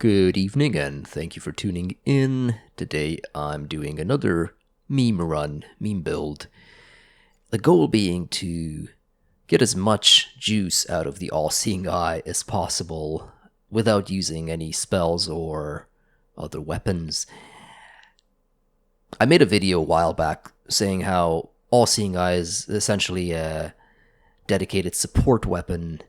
Good evening and thank you for tuning in. Today I'm doing another meme build. The goal being to get as much juice out of the all-seeing eye as possible without using any spells or other weapons. I made a video a while back saying how all-seeing eye is essentially a dedicated support weapon,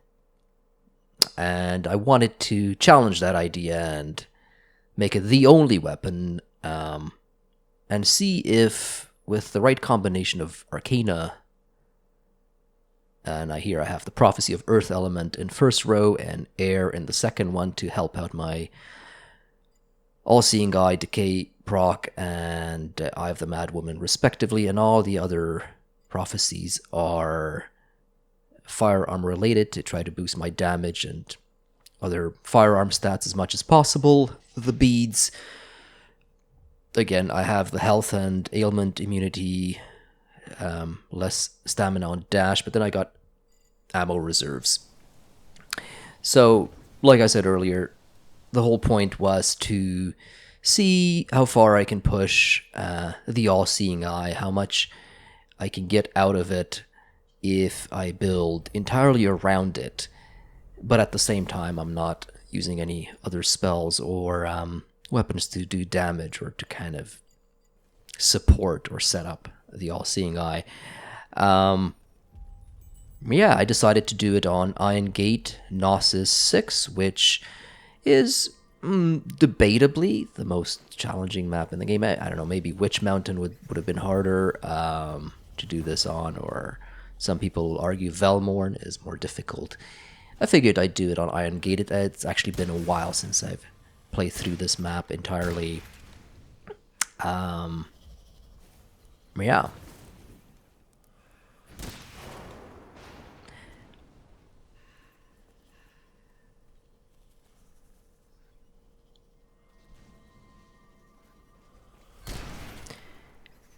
and I wanted to challenge that idea and make it the only weapon, and see if, with the right combination of Arcana, and I have the Prophecy of Earth element in first row and Air in the second one to help out my All-Seeing Eye, Decay proc, and Eye of the Mad Woman respectively, and all the other prophecies are firearm related to try to boost my damage and other firearm stats as much as possible. The beads, again, I have the health and ailment immunity, less stamina on dash, but then I got ammo reserves. So, like I said earlier, the whole point was to see how far I can push the all-seeing eye, how much I can get out of it if I build entirely around it, but at the same time I'm not using any other spells or weapons to do damage or to kind of support or set up the all-seeing eye. I decided to do it on Irongate Gnosis 6, which is debatably the most challenging map in the game. I don't know, maybe Witch Mountain would have been harder to do this on, or some people argue Velmorn is more difficult. I figured I'd do it on Irongate. It's actually been a while since I've played through this map entirely. Yeah.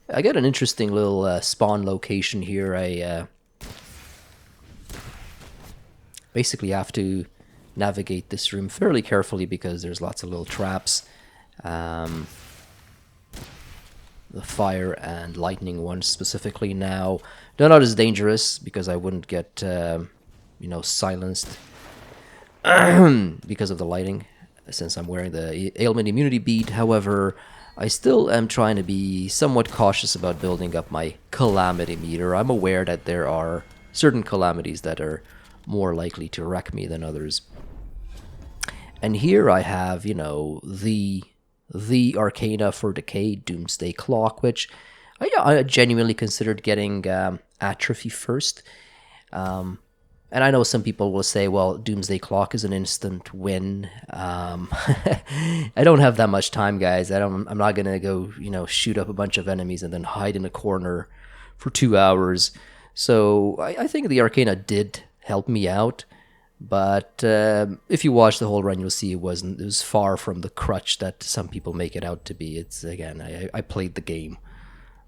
I got an interesting little spawn location here. I basically have to navigate this room fairly carefully because there's lots of little traps. The fire and lightning ones specifically now, they're not as dangerous because I wouldn't get, silenced because of the lighting, since I'm wearing the ailment immunity bead. However, I still am trying to be somewhat cautious about building up my calamity meter. I'm aware that there are certain calamities that are more likely to wreck me than others. And here I have, the Arcana for Decay Doomsday Clock, which I genuinely considered getting Atrophy first. And I know some people will say, well, Doomsday Clock is an instant win. I don't have that much time, guys. I'm not going to go, shoot up a bunch of enemies and then hide in a corner for 2 hours. So I think the Arcana did help me out. But if you watch the whole run, you'll see it was far from the crutch that some people make it out to be. It's, again, I played the game.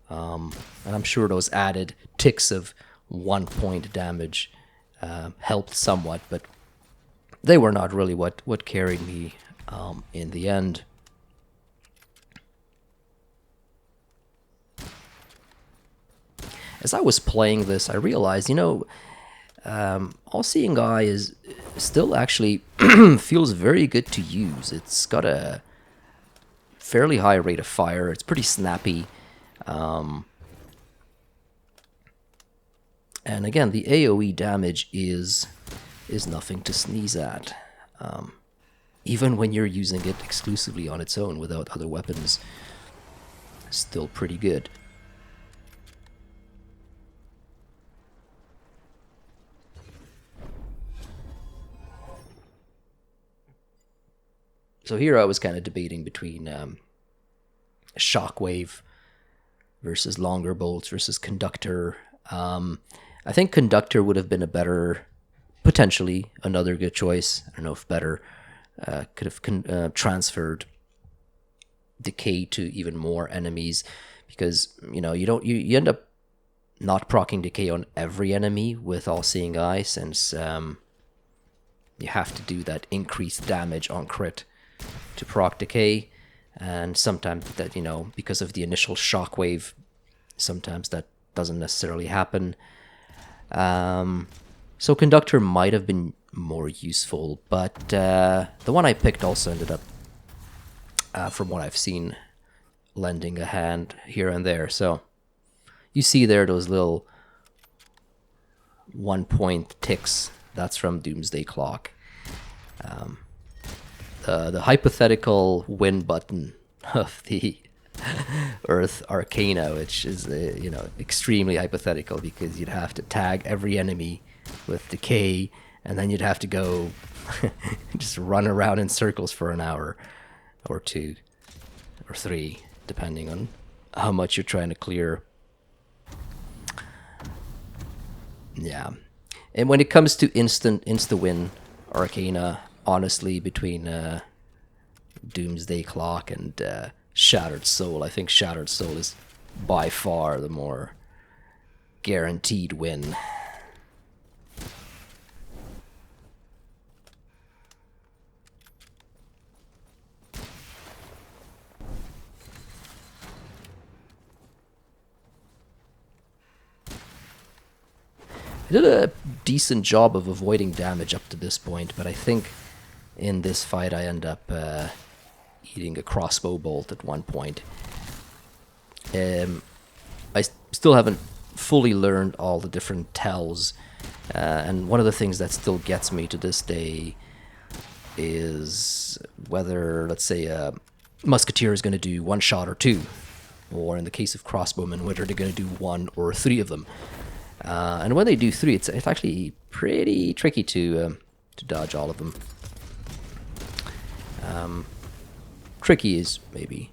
And I'm sure those added ticks of 1 point damage helped somewhat, but they were not really what carried me in the end. As I was playing this, I realized, All-Seeing Eye is still actually feels very good to use. It's got a fairly high rate of fire. It's pretty snappy. And again, the AoE damage is nothing to sneeze at. Even when you're using it exclusively on its own without other weapons, still pretty good. So here I was kind of debating between Shockwave versus Longer Bolts versus Conductor. I think Conductor would have been potentially another good choice. I don't know if better. Could have transferred Decay to even more enemies, because you end up not proccing Decay on every enemy with All-Seeing Eye, since you have to do that increased damage on crit proc decay, and sometimes that, you know, because of the initial shockwave, sometimes that doesn't necessarily happen. So Conductor might have been more useful, but the one I picked also ended up, from what I've seen, lending a hand here and there. So you see there those little 1-point ticks. That's from Doomsday Clock. The hypothetical win button of the Earth Arcana, which is you know, extremely hypothetical, because you'd have to tag every enemy with decay, and then you'd have to go just run around in circles for an hour or 2 or 3, depending on how much you're trying to clear. Yeah. And when it comes to insta-win Arcana, honestly, between Doomsday Clock and Shattered Soul, I think Shattered Soul is by far the more guaranteed win. I did a decent job of avoiding damage up to this point, but I think in this fight I end up eating a crossbow bolt at one point. I still haven't fully learned all the different tells, and one of the things that still gets me to this day is whether, let's say, a musketeer is going to do 1 shot or 2, or in the case of crossbowmen, whether they're going to do 1 or 3 of them. And when they do 3, it's actually pretty tricky to dodge all of them. Tricky is maybe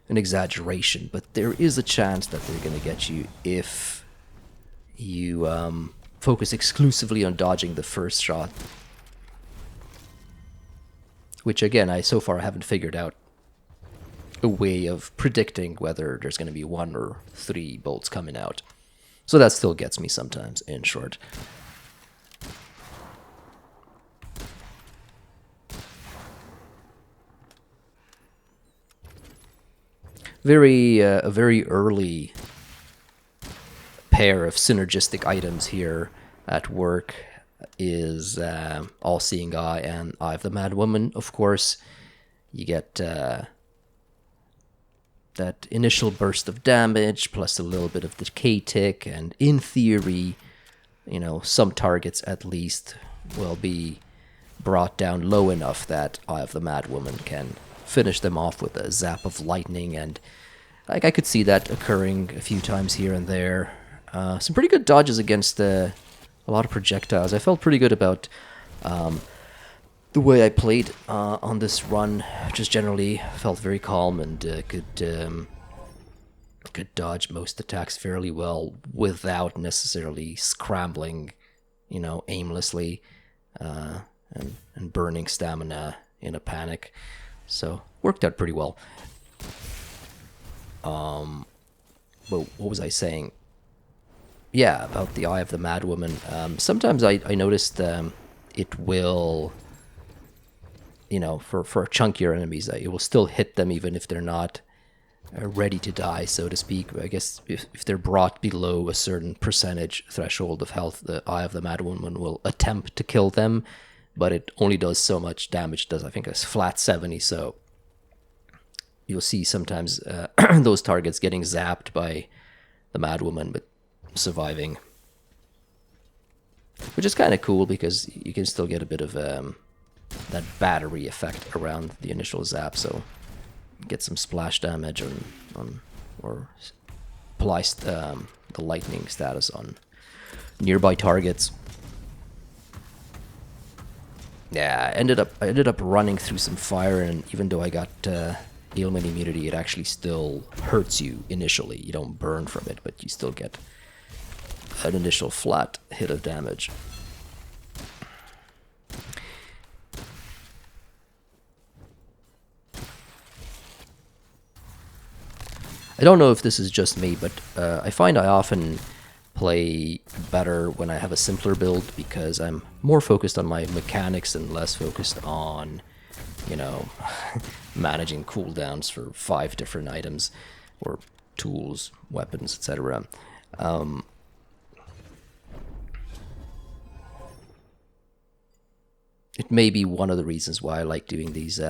an exaggeration, but there is a chance that they're going to get you if you focus exclusively on dodging the first shot. Which, again, I so far haven't figured out a way of predicting whether there's going to be 1 or 3 bolts coming out. So that still gets me sometimes, in short. A very early pair of synergistic items here at work is All-Seeing Eye and Eye of the Mad Woman. Of course, you get that initial burst of damage plus a little bit of decay tick, and in theory, you know, some targets at least will be brought down low enough that Eye of the Mad Woman can finish them off with a zap of lightning, and like I could see that occurring a few times here and there. Some pretty good dodges against a lot of projectiles. I felt pretty good about the way I played on this run. Just generally felt very calm and could dodge most attacks fairly well without necessarily scrambling, you know, aimlessly and burning stamina in a panic. So worked out pretty well. But what was I saying? Yeah, about the Eye of the Mad Woman. Sometimes I noticed it will, you know, for chunkier enemies, it will still hit them even if they're not ready to die, so to speak. I guess if they're brought below a certain percentage threshold of health, the Eye of the Mad Woman will attempt to kill them, but it only does so much damage. It does, I think, a flat 70, so you'll see sometimes those targets getting zapped by the Mad Woman, but surviving. Which is kind of cool, because you can still get a bit of that battery effect around the initial zap, so get some splash damage or apply the lightning status on nearby targets. Yeah, I ended up running through some fire, and even though I got ailment immunity, it actually still hurts you initially. You don't burn from it, but you still get an initial flat hit of damage. I don't know if this is just me, but I find I often play better when I have a simpler build, because I'm more focused on my mechanics and less focused on, you know, managing cooldowns for 5 different items or tools, weapons, etc. It may be one of the reasons why I like doing these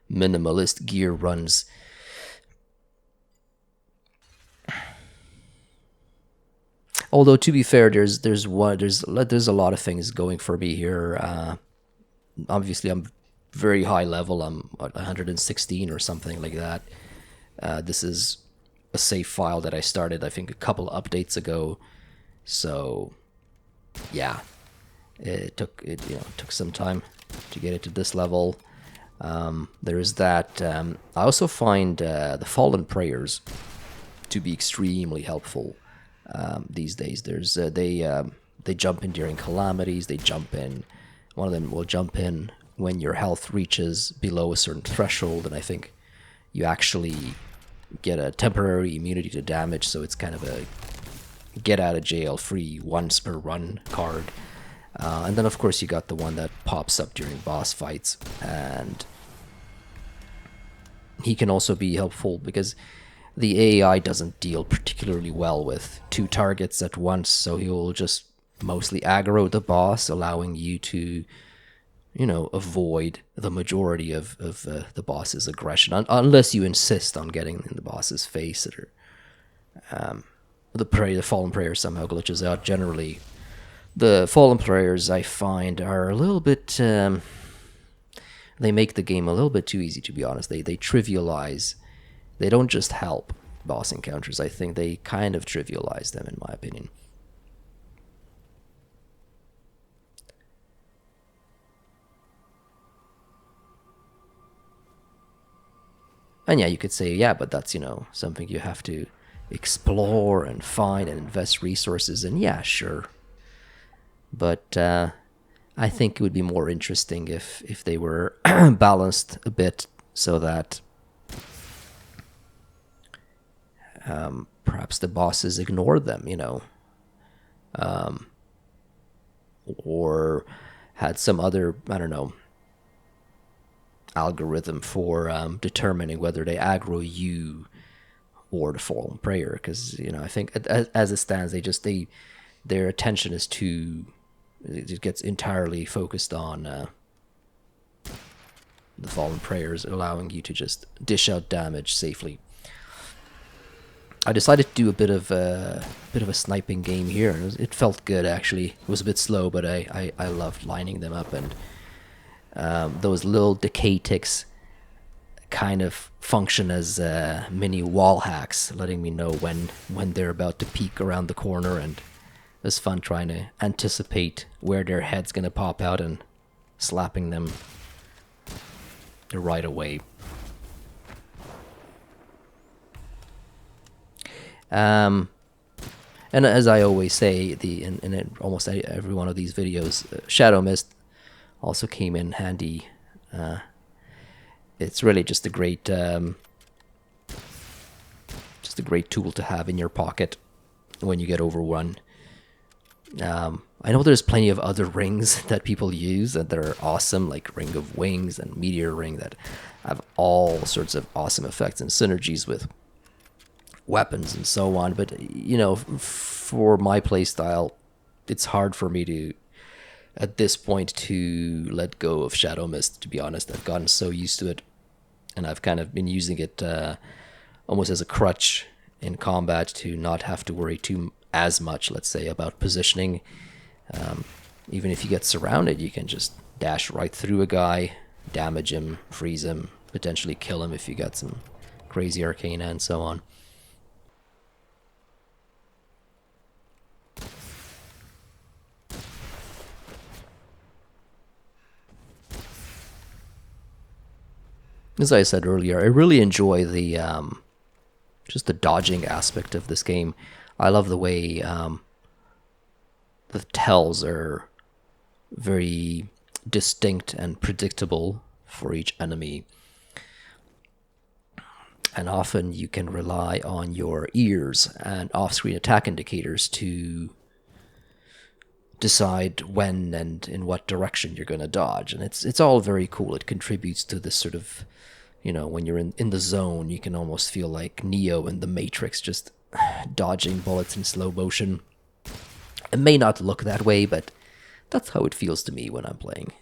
minimalist gear runs. Although to be fair, there's a lot of things going for me here. Obviously, I'm very high level. I'm at 116 or something like that. This is a save file that I started, I think, a couple updates ago. So, yeah, it took some time to get it to this level. There is that. I also find the Fallen Prayers to be extremely helpful these days. There's they jump in during calamities. They jump in. One of them will jump in when your health reaches below a certain threshold, and I think you actually get a temporary immunity to damage. So it's kind of a get out of jail free once per run card. And then of course you got the one that pops up during boss fights, and he can also be helpful because the AI doesn't deal particularly well with 2 targets at once, so he'll just mostly aggro the boss, allowing you to, avoid the majority of the boss's aggression, unless you insist on getting in the boss's face, or the Fallen Prayer somehow glitches out. Generally, the Fallen Prayers, I find, are a little bit... they make the game a little bit too easy, to be honest. They trivialize... They don't just help boss encounters. I think they kind of trivialize them, in my opinion. And yeah, you could say, yeah, but that's, something you have to explore and find and invest resources in. Yeah, sure. But I think it would be more interesting if they were balanced a bit, so that perhaps the bosses ignore them, or had some other, I don't know, algorithm for determining whether they aggro you or the Fallen Prayer. Because I think as it stands, their attention is too, it gets entirely focused on the Fallen Prayers, allowing you to just dish out damage safely. I decided to do a bit of a sniping game here. It felt good, actually. It was a bit slow, but I loved lining them up, and those little decay ticks kind of function as mini wall hacks, letting me know when they're about to peek around the corner, and it was fun trying to anticipate where their head's gonna pop out and slapping them right away. And as I always say, in almost every one of these videos, Shadow Mist also came in handy. It's really just a great tool to have in your pocket when you get overrun. I know there's plenty of other rings that people use that are awesome, like Ring of Wings and Meteor Ring, that have all sorts of awesome effects and synergies with weapons and so on. But for my playstyle, it's hard for me to, at this point, to let go of Shadow Mist, to be honest. I've gotten so used to it, and I've kind of been using it almost as a crutch in combat to not have to worry as much, let's say, about positioning. Even if you get surrounded, you can just dash right through a guy, damage him, freeze him, potentially kill him if you got some crazy arcana and so on. As I said earlier, I really enjoy the just the dodging aspect of this game. I love the way the tells are very distinct and predictable for each enemy. And often you can rely on your ears and off-screen attack indicators to decide when and in what direction you're going to dodge, and it's all very cool. It contributes to this sort of, when you're in the zone, you can almost feel like Neo in the Matrix, just dodging bullets in slow motion. It may not look that way, but that's how it feels to me when I'm playing.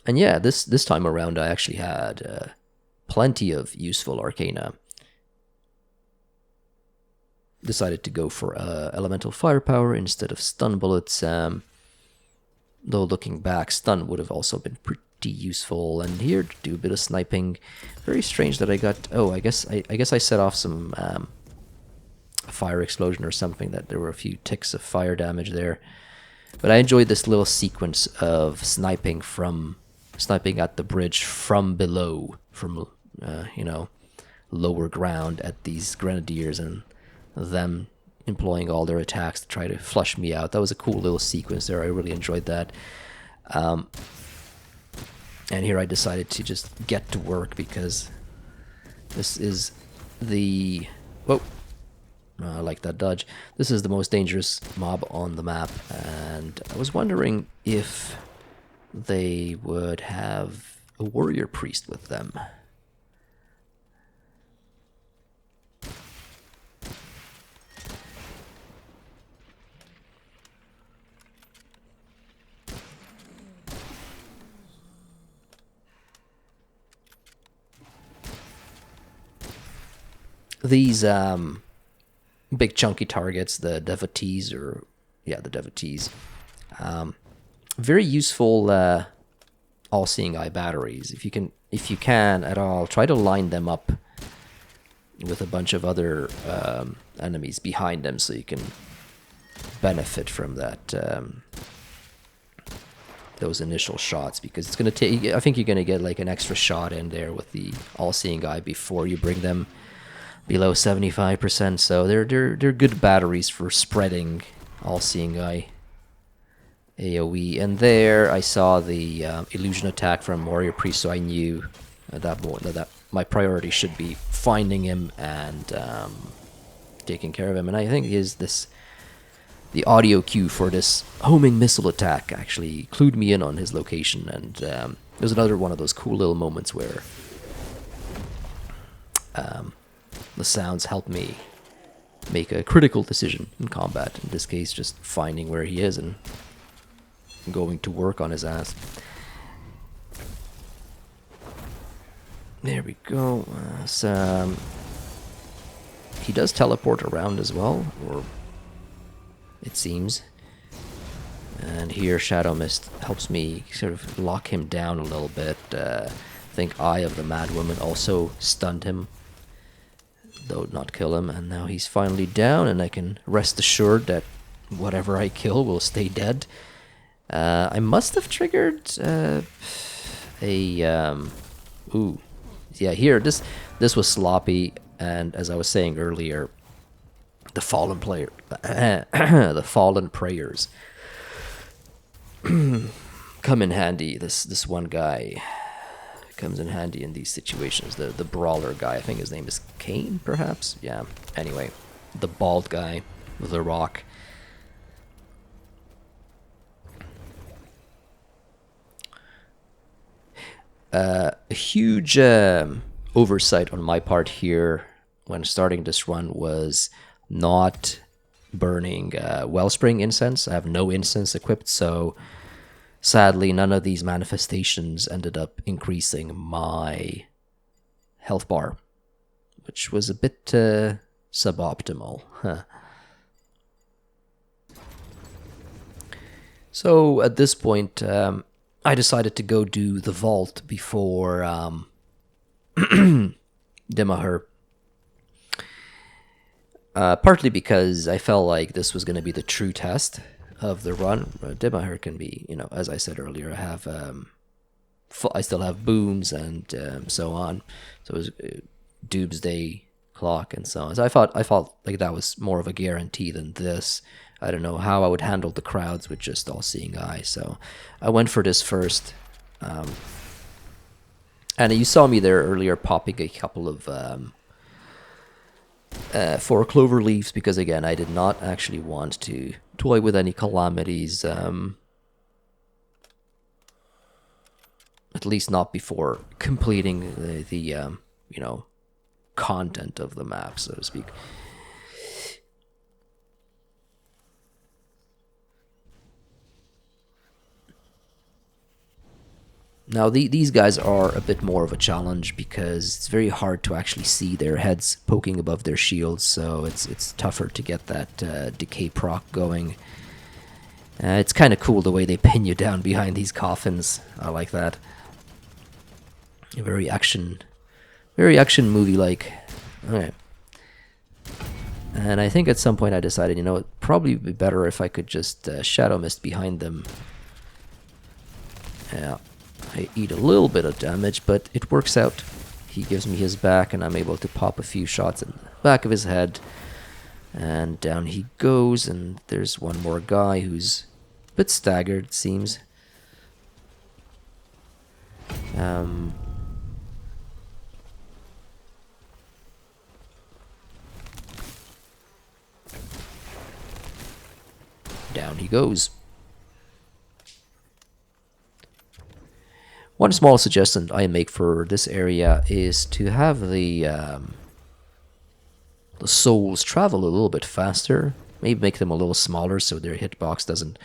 And yeah, this time around I actually had plenty of useful arcana. Decided to go for elemental firepower instead of stun bullets. Though looking back, stun would have also been pretty useful. And here to do a bit of sniping. Very strange that I got. Oh, I guess I set off some fire explosion or something. That there were a few ticks of fire damage there. But I enjoyed this little sequence of sniping at the bridge from below, from lower ground at these grenadiers, and them employing all their attacks to try to flush me out. That was a cool little sequence there. I really enjoyed that. And here I decided to just get to work because this is the... Whoa. I like that dodge. This is the most dangerous mob on the map, and I was wondering if they would have a warrior priest with them. These big chunky targets, the devotees, very useful all-seeing eye batteries. If you can at all, try to line them up with a bunch of other enemies behind them, so you can benefit from that those initial shots, because it's gonna take. I think you're gonna get like an extra shot in there with the all-seeing eye before you bring them below 75%. So they're good batteries for spreading all-seeing eye AoE. And there I saw the illusion attack from Warrior Priest, so I knew at that point that my priority should be finding him and taking care of him. And I think the audio cue for this homing missile attack actually clued me in on his location, and there's another one of those cool little moments where the sounds help me make a critical decision in combat. In this case, just finding where he is and going to work on his ass. There we go. He does teleport around as well, or it seems. And here Shadow Mist helps me sort of lock him down a little bit. I think Eye of the Mad Woman also stunned him, though not kill him. And now he's finally down, and I can rest assured that whatever I kill will stay dead. I must have triggered ooh. Yeah, here, this was sloppy, and as I was saying earlier, the fallen prayers come in handy. This one guy comes in handy in these situations. The brawler guy, I think his name is Kane, perhaps? Yeah, anyway, the bald guy with the rock. A huge oversight on my part here when starting this run was not burning Wellspring incense. I have no incense equipped, so sadly none of these manifestations ended up increasing my health bar, which was a bit suboptimal. Huh. So at this point, I decided to go do the vault before Dimahur. Partly because I felt like this was going to be the true test of the run. Dimahur can be, as I said earlier, I still have booms and so on. So it was Doomsday Clock and so on. So I felt like that was more of a guarantee than this. I don't know how I would handle the crowds with just all-seeing eye. So I went for this first. And you saw me there earlier popping a couple of 4 clover leaves because, again, I did not actually want to toy with any calamities. At least not before completing the you know, content of the map, so to speak. Now, these guys are a bit more of a challenge because it's very hard to actually see their heads poking above their shields, so it's tougher to get that decay proc going. It's kind of cool the way they pin you down behind these coffins. I like that. Very action movie-like. Okay. And I think at some point I decided, you know, it'd probably be better if I could just Shadow Mist behind them. Yeah. I eat a little bit of damage, but it works out. He gives me his back, and I'm able to pop a few shots in the back of his head. And down he goes, and there's one more guy who's a bit staggered, it seems. Down he goes. One small suggestion I make for this area is to have the souls travel a little bit faster. Maybe make them a little smaller so their hitbox doesn't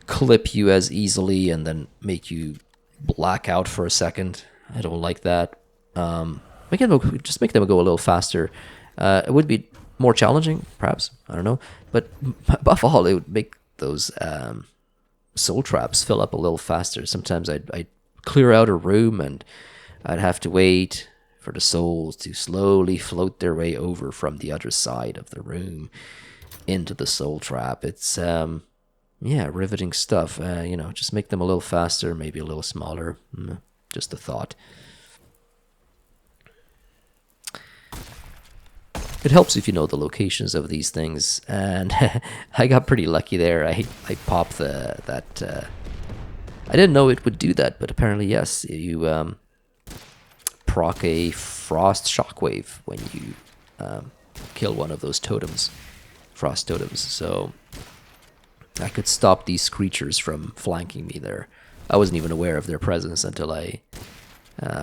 clip you as easily and then make you black out for a second. I don't like that. Just make them go a little faster. It would be more challenging, perhaps. I don't know. But above all, it would make those soul traps fill up a little faster. Sometimes I'd clear out a room and I'd have to wait for the souls to slowly float their way over from the other side of the room into the soul trap. It's yeah, riveting stuff. You know, just make them a little faster, maybe a little smaller. Just a thought. It helps if you know the locations of these things, and I got pretty lucky there. I popped that. I didn't know it would do that, but apparently yes. You proc a frost shockwave when you kill one of those totems, frost totems. So I could stop these creatures from flanking me there. I wasn't even aware of their presence until I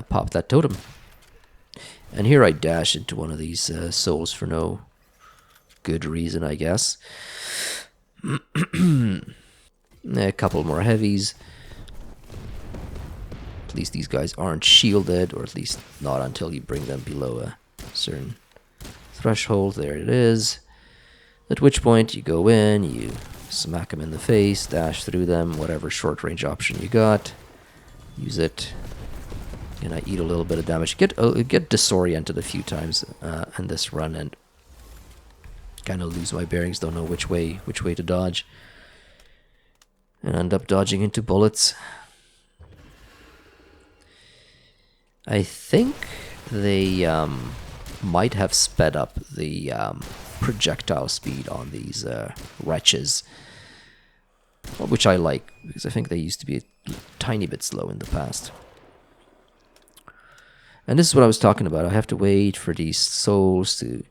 popped that totem. And here I dash into one of these souls for no good reason, I guess. A couple more heavies. At least these guys aren't shielded, or at least not until you bring them below a certain threshold. There it is. At which point you go in, you smack them in the face, dash through them, whatever short range option you got. Use it. And I eat a little bit of damage. Get disoriented a few times in this run and kind of lose my bearings. Don't know which way to dodge, and end up dodging into bullets. I think they might have sped up the projectile speed on these wretches, which I like because I think they used to be a tiny bit slow in the past. And this is what I was talking about. I have to wait for these souls to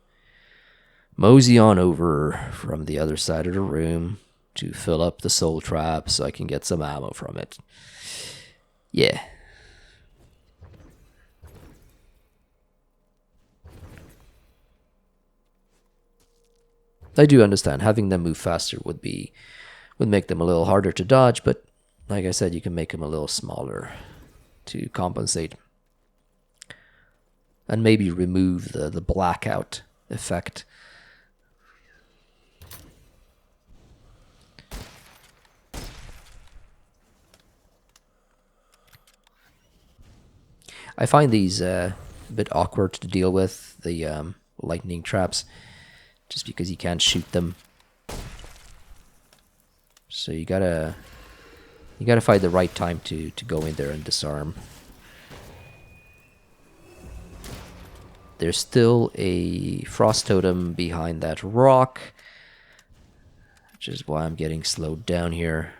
mosey on over from the other side of the room to fill up the soul trap so I can get some ammo from it. Yeah. I do understand having them move faster would make them a little harder to dodge, but like I said, you can make them a little smaller to compensate. And maybe remove the blackout effect. I find these a bit awkward to deal with, the lightning traps, just because you can't shoot them. So you gotta find the right time to go in there and disarm. There's still a frost totem behind that rock. which is why I'm getting slowed down here.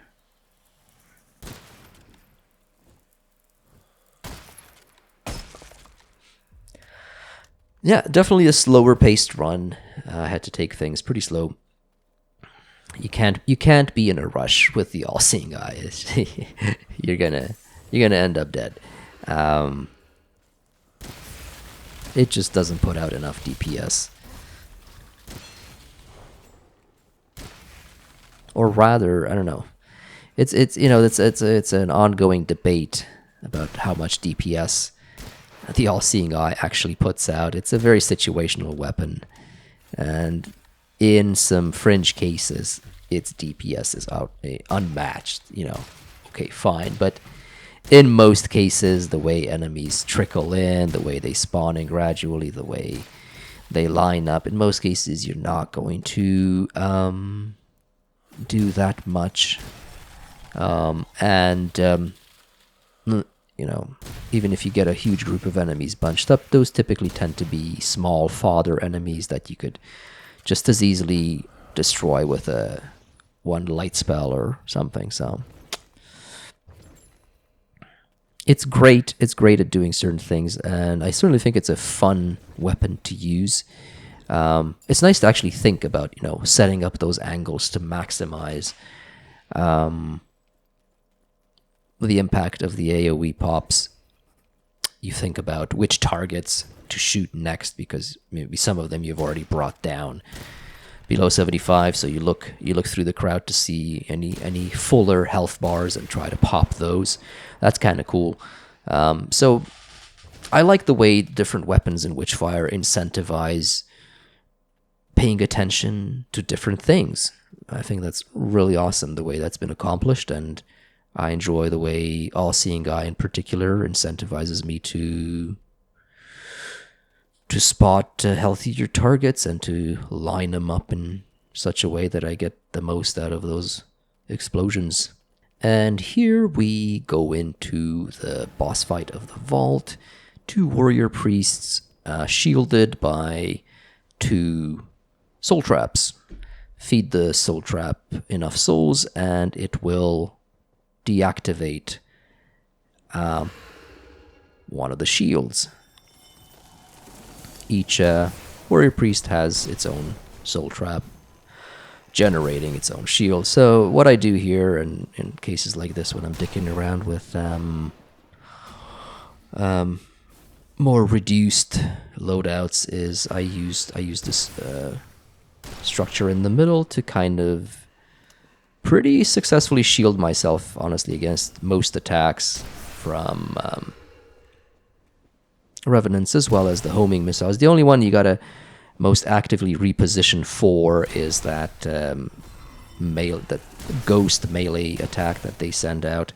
Yeah, definitely a slower paced run. I had to take things pretty slow. You can't be in a rush with the all-seeing eye. you're gonna end up dead. It just doesn't put out enough DPS. Or rather, I don't know. It's an ongoing debate about how much DPS the all-seeing eye actually puts out. It's a very situational weapon, and in some fringe cases, its DPS is unmatched. Okay, fine, but in most cases, the way enemies trickle in, the way they spawn in gradually, the way they line up, in most cases, you're not going to do that much. Even if you get a huge group of enemies bunched up, those typically tend to be small fodder enemies that you could just as easily destroy with one light spell or something. So it's great. It's great at doing certain things, and I certainly think it's a fun weapon to use. It's nice to actually think about, setting up those angles to maximize the impact of the AoE pops. You think about which targets to shoot next, because maybe some of them you've already brought down below 75, so you look through the crowd to see any fuller health bars and try to pop those. That's kind of cool. So I like the way different weapons in Witchfire incentivize paying attention to different things. I think that's really awesome, the way that's been accomplished, and I enjoy the way All-Seeing Eye in particular incentivizes me to spot healthier targets and to line them up in such a way that I get the most out of those explosions. And here we go into the boss fight of the vault. 2 warrior priests shielded by 2 soul traps. Feed the soul trap enough souls and it will deactivate one of the shields. Each warrior priest has its own soul trap, generating its own shield. So what I do here, in cases like this, when I'm dicking around with more reduced loadouts, is I use this structure in the middle to kind of pretty successfully shield myself, honestly, against most attacks from Revenants, as well as the homing missiles. The only one you gotta most actively reposition for is that that ghost melee attack that they send out.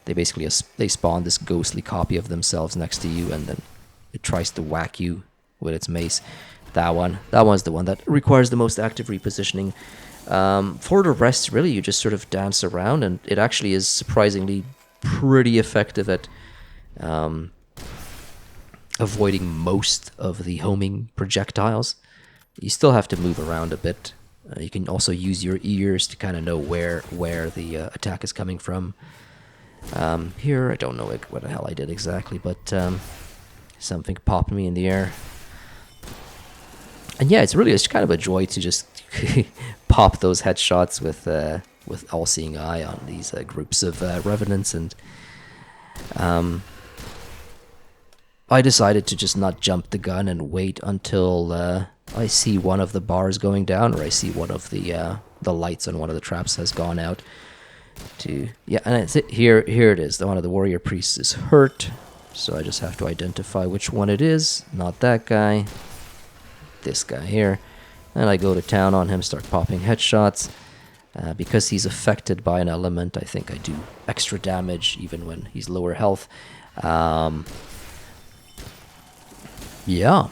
They basically they spawn this ghostly copy of themselves next to you, and then it tries to whack you with its mace. That one's the one that requires the most active repositioning. For the rest, really, you just sort of dance around, and it actually is surprisingly pretty effective at avoiding most of the homing projectiles. You still have to move around a bit. You can also use your ears to kind of know where the attack is coming from. Here, I don't know what the hell I did exactly, but something popped me in the air. And yeah, it's kind of a joy to just pop those headshots with All-Seeing Eye on these groups of Revenants. And I decided to just not jump the gun and wait until I see one of the bars going down, or I see one of the lights on one of the traps has gone out. And here it is. One of the warrior priests is hurt, so I just have to identify which one it is. Not that guy. This guy here. And I go to town on him, start popping headshots. Because he's affected by an element, I think I do extra damage even when he's lower health. Yeah.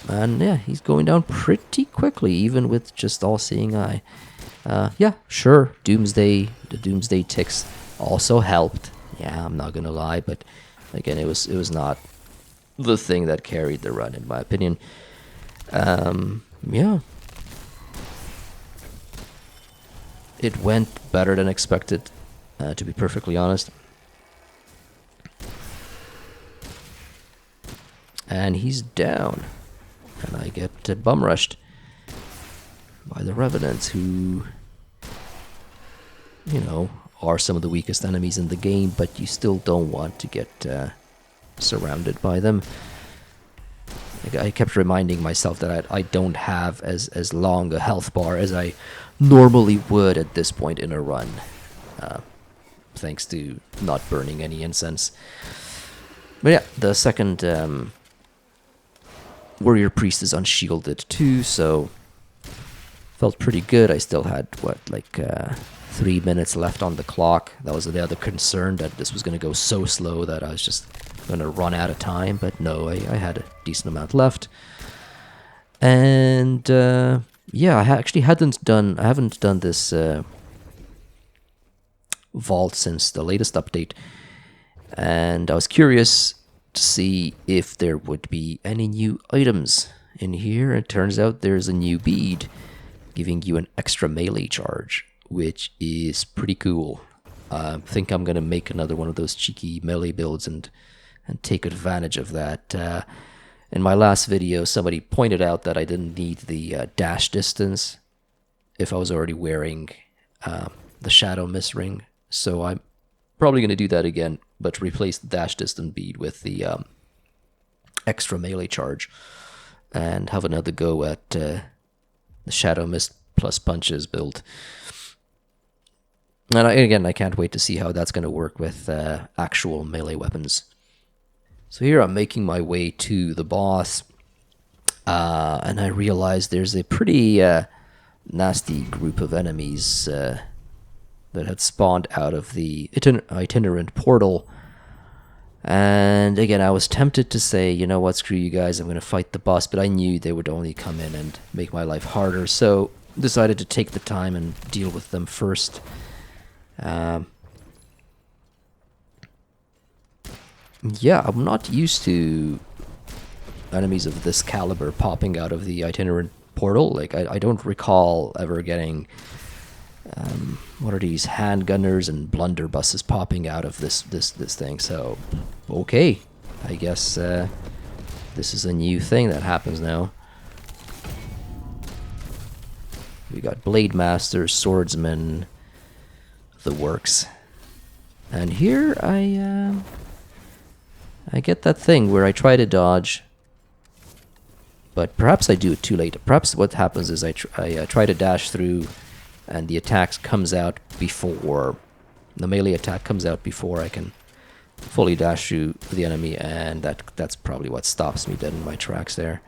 And yeah, he's going down pretty quickly, even with just All-Seeing Eye. Yeah, sure, the Doomsday ticks also helped. Yeah, I'm not gonna lie, but again, it was not the thing that carried the run, in my opinion. Yeah. it went better than expected, to be perfectly honest. And he's down. And I get bum rushed by the Revenants, who, you know, are some of the weakest enemies in the game, but you still don't want to get surrounded by them. I kept reminding myself that I don't have as long a health bar as I normally would at this point in a run, thanks to not burning any incense. But yeah, the second warrior priest is unshielded too, so felt pretty good. I still had, what, like 3 minutes left on the clock. That was the other concern, that this was going to go so slow that I was just going to run out of time. But no, I had a decent amount left. And yeah, I actually haven't done this vault since the latest update. And I was curious to see if there would be any new items in here. It turns out there's a new bead giving you an extra melee charge, which is pretty cool. I think I'm going to make another one of those cheeky melee builds and take advantage of that. In my last video, somebody pointed out that I didn't need the dash distance if I was already wearing the Shadow Mist ring. So I'm probably going to do that again, but replace the dash distance bead with the extra melee charge and have another go at the Shadow Mist plus punches build. And again, I can't wait to see how that's going to work with actual melee weapons. So here I'm making my way to the boss, and I realize there's a pretty nasty group of enemies that had spawned out of the itinerant portal. And again, I was tempted to say, you know what, screw you guys, I'm going to fight the boss, but I knew they would only come in and make my life harder, so decided to take the time and deal with them first. Yeah, I'm not used to enemies of this caliber popping out of the itinerant portal. Like, I don't recall ever getting what are these handgunners and blunderbusses popping out of this thing. So okay, I guess this is a new thing that happens now. We got blade masters, swordsmen, the works. And here I get that thing where I try to dodge, but perhaps I do it too late. Perhaps what happens is I try to dash through, and the attack comes out before, the melee attack comes out before I can fully dash through the enemy, and that's probably what stops me dead in my tracks there.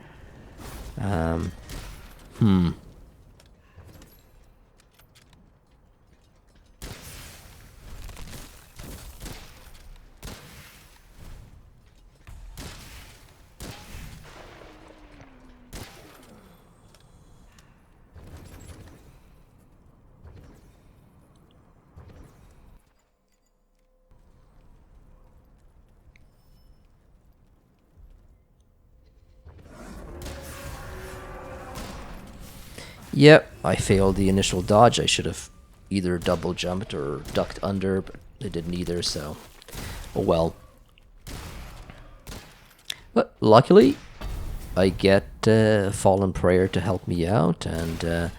Yep, I failed the initial dodge. I should have either double jumped or ducked under, but I did neither, so oh well. But luckily, I get Fallen Prayer to help me out, and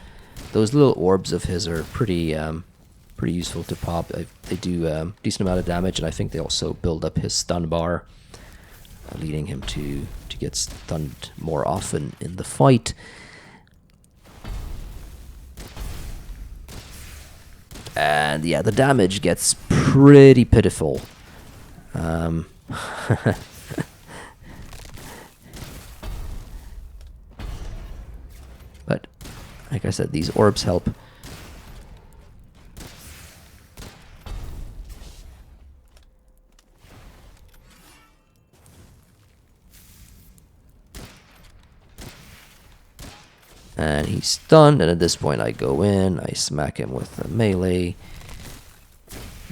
those little orbs of his are pretty useful to pop. They do a decent amount of damage, and I think they also build up his stun bar, leading him to get stunned more often in the fight. And yeah, the damage gets pretty pitiful. But like I said, these orbs help. And he's stunned, and at this point I go in, I smack him with the melee,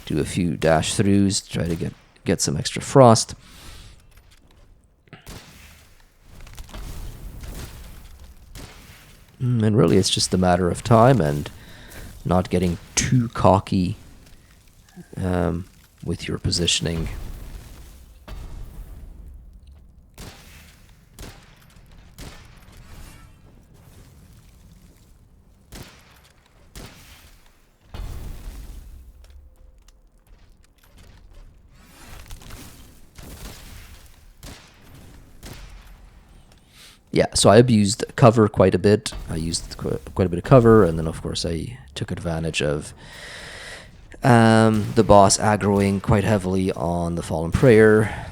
do a few dash throughs, try to get some extra frost. And really it's just a matter of time and not getting too cocky with your positioning. Yeah, so I abused cover quite a bit. I used quite a bit of cover, and then of course I took advantage of the boss aggroing quite heavily on the Fallen Prayer.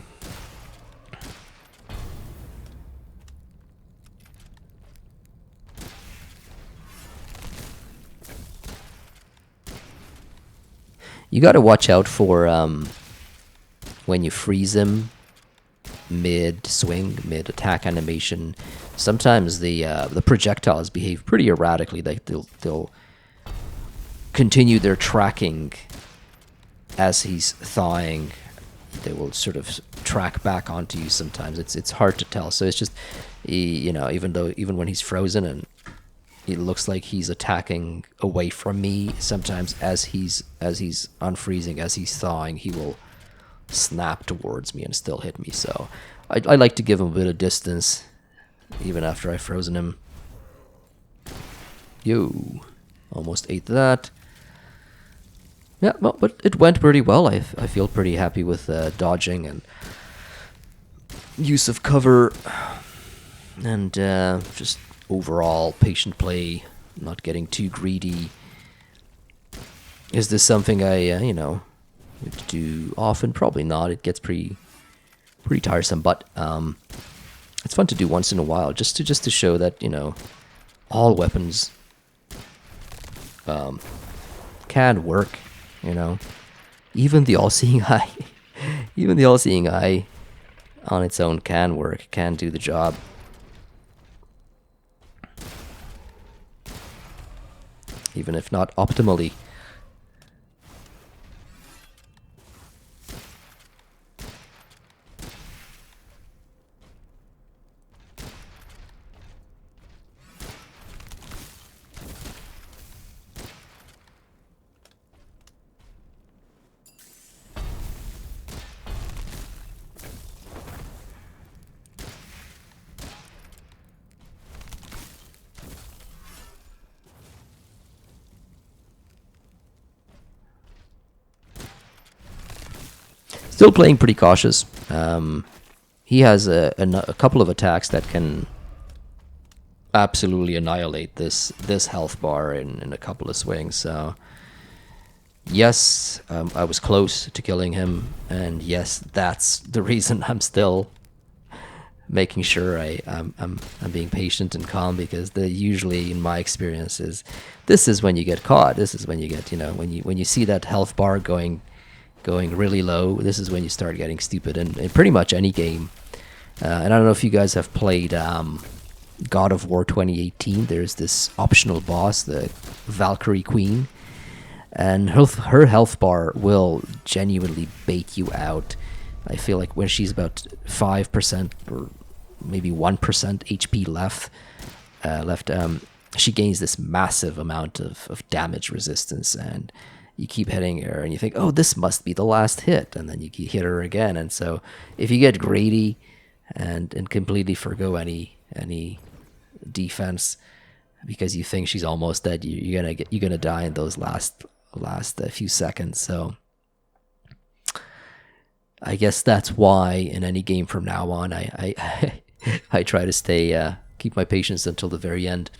You got to watch out for when you freeze him mid-swing, mid-attack animation. Sometimes the projectiles behave pretty erratically. Like they'll continue their tracking as he's thawing. They will sort of track back onto you sometimes. It's hard to tell. So it's just, you know, even when he's frozen and it looks like he's attacking away from me, sometimes as he's unfreezing, as he's thawing, he will snap towards me and still hit me. So I like to give him a bit of distance even after I've frozen him. Yo, almost ate that. Yeah, well, but it went pretty well. I feel pretty happy with dodging and use of cover, and just overall patient play, not getting too greedy. Is this something I would do often? Probably not. It gets pretty tiresome, but it's fun to do once in a while, just to show that, you know, all weapons can work. You know, even the all-seeing eye, even the all-seeing eye on its own can work, can do the job. Even if not optimally. Still playing pretty cautious. He has a couple of attacks that can absolutely annihilate this health bar in a couple of swings. So yes, I was close to killing him, and yes, that's the reason I'm still making sure I'm being patient and calm, because usually in my experience this is when you get caught. This is when you get, you know, when you see that health bar going really low, this is when you start getting stupid in pretty much any game. And I don't know if you guys have played God of War 2018. There's this optional boss, the Valkyrie Queen, and her health bar will genuinely bait you out. I feel like when she's about 5% or maybe 1% HP left, she gains this massive amount of damage resistance, and you keep hitting her and you think, oh, this must be the last hit, and then you hit her again. And so if you get greedy and completely forgo any defense because you think she's almost dead, you're gonna die in those last few seconds. So I guess that's why in any game from now on I I try to stay keep my patience until the very end.